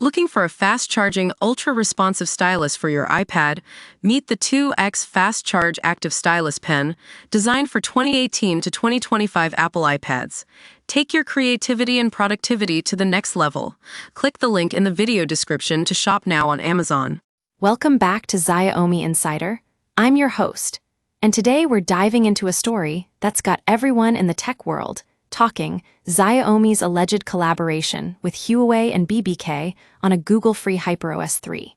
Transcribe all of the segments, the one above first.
Looking for a fast-charging, ultra-responsive stylus for your iPad? Meet the 2X Fast Charge Active Stylus Pen, designed for 2018 to 2025 Apple iPads. Take your creativity and productivity to the next level. Click the link in the video description to shop now on Amazon. Welcome back to Xiaomi Insider. I'm your host, and today we're diving into a story that's got everyone in the tech world talking: Xiaomi's alleged collaboration with Huawei and BBK on a Google-free HyperOS 3.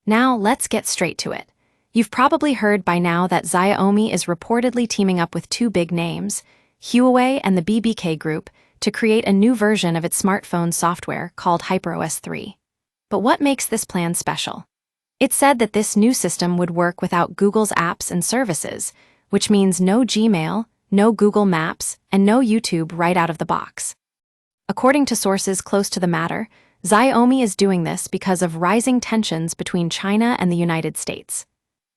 Now, let's get straight to it. You've probably heard by now that Xiaomi is reportedly teaming up with two big names, Huawei and the BBK Group, to create a new version of its smartphone software called HyperOS 3. But what makes this plan special? It's said that this new system would work without Google's apps and services, which means no Gmail, no Google Maps, and no YouTube right out of the box. According to sources close to the matter, Xiaomi is doing this because of rising tensions between China and the United States.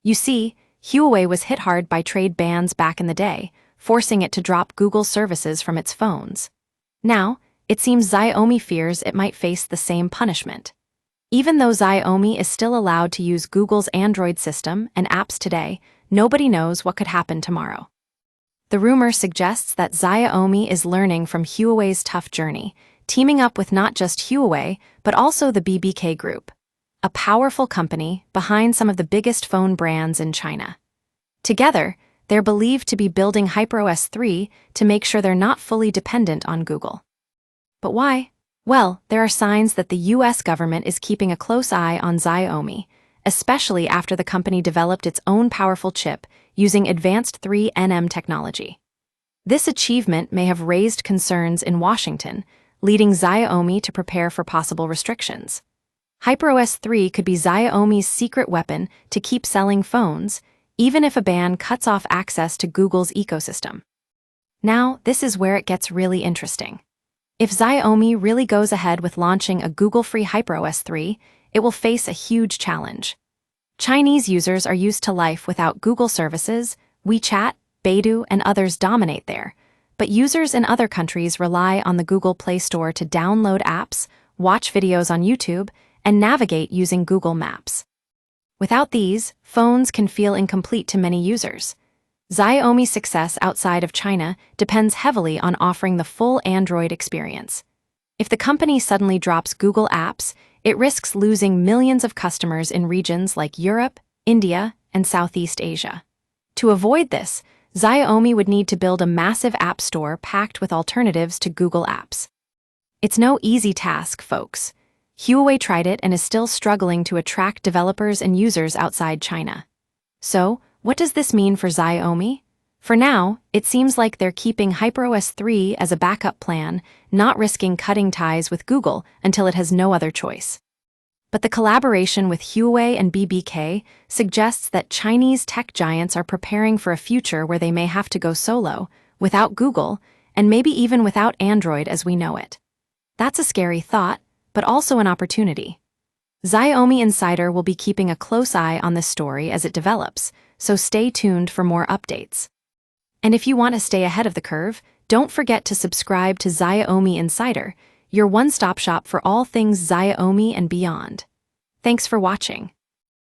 You see, Huawei was hit hard by trade bans back in the day, forcing it to drop Google services from its phones. Now, it seems Xiaomi fears it might face the same punishment. Even though Xiaomi is still allowed to use Google's Android system and apps today, nobody knows what could happen tomorrow. The rumor suggests that Xiaomi is learning from Huawei's tough journey, teaming up with not just Huawei, but also the BBK Group, a powerful company behind some of the biggest phone brands in China. Together, they're believed to be building HyperOS 3 to make sure they're not fully dependent on Google. But why? Well, there are signs that the US government is keeping a close eye on Xiaomi, especially after the company developed its own powerful chip using advanced 3nm technology. This achievement may have raised concerns in Washington, leading Xiaomi to prepare for possible restrictions. HyperOS 3 could be Xiaomi's secret weapon to keep selling phones, even if a ban cuts off access to Google's ecosystem. Now, this is where it gets really interesting. If Xiaomi really goes ahead with launching a Google-free HyperOS 3, it will face a huge challenge. Chinese users are used to life without Google services. WeChat, Baidu, and others dominate there, but users in other countries rely on the Google Play Store to download apps, watch videos on YouTube, and navigate using Google Maps. Without these, phones can feel incomplete to many users. Xiaomi's success outside of China depends heavily on offering the full Android experience. If the company suddenly drops Google Apps, it risks losing millions of customers in regions like Europe, India, and Southeast Asia. To avoid this, Xiaomi would need to build a massive app store packed with alternatives to Google Apps. It's no easy task, folks. Huawei tried it and is still struggling to attract developers and users outside China. So, what does this mean for Xiaomi? For now, it seems like they're keeping HyperOS 3 as a backup plan, not risking cutting ties with Google until it has no other choice. But the collaboration with Huawei and BBK suggests that Chinese tech giants are preparing for a future where they may have to go solo, without Google, and maybe even without Android as we know it. That's a scary thought, but also an opportunity. Xiaomi Insider will be keeping a close eye on this story as it develops, so stay tuned for more updates. And if you want to stay ahead of the curve, don't forget to subscribe to Xiaomi Insider, your one-stop shop for all things Xiaomi and beyond. Thanks for watching.